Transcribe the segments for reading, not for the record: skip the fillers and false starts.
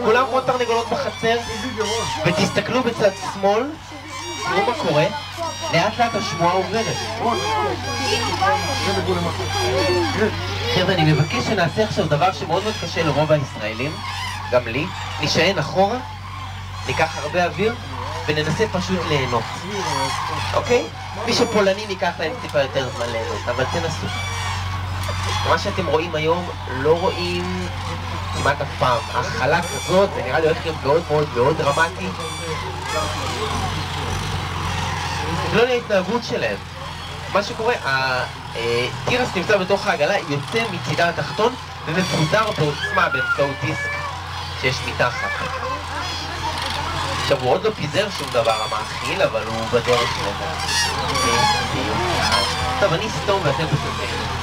כולם כמו תרנגולות בחצר, ותסתכלו בצד שמאל, תראו מה קורה, לאט לאט השמועה עוברת. חבר'ה, אני מבקש שנעשה עכשיו דבר שמאוד מאוד קשה לרוב הישראלים, גם לי, נשען אחורה, ניקח הרבה אוויר, וננסה פשוט ליהנות. אוקיי? מי שפולני ניקח להם טיפה יותר זמן ליהנות, אבל תנסו. מה שאתם רואים היום לא רואים כמעט אף פעם. ההכלה כזאת, זה נראה לי הולך להיות מאוד מאוד מאוד דרמטי. לא להתנהגות שלהם. מה שקורה, התירס נמצא בתוך העגלה, יוצא מצידה התחתון ומפוזר בעוצמה באמצעות דיסק שיש מתחת. עכשיו הוא עוד לא פיזר שום דבר המאכיל, אבל הוא בדרך שלנו. טוב, אני סתום ואתם בסדר.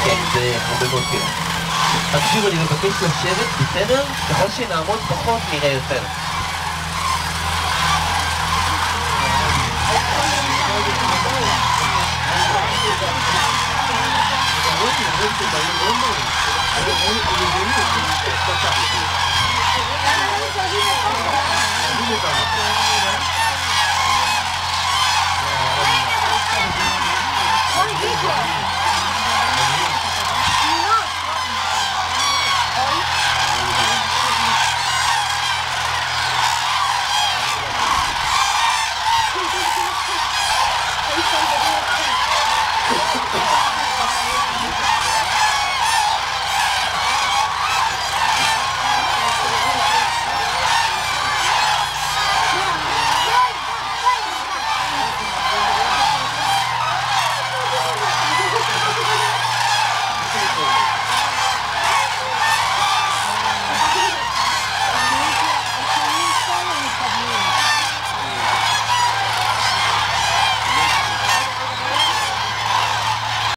כן, זה הרבה מאוד כיף. תקשיבו, אני מבקש לשבת, בסדר? ככל שנעמוד פחות נראה יותר.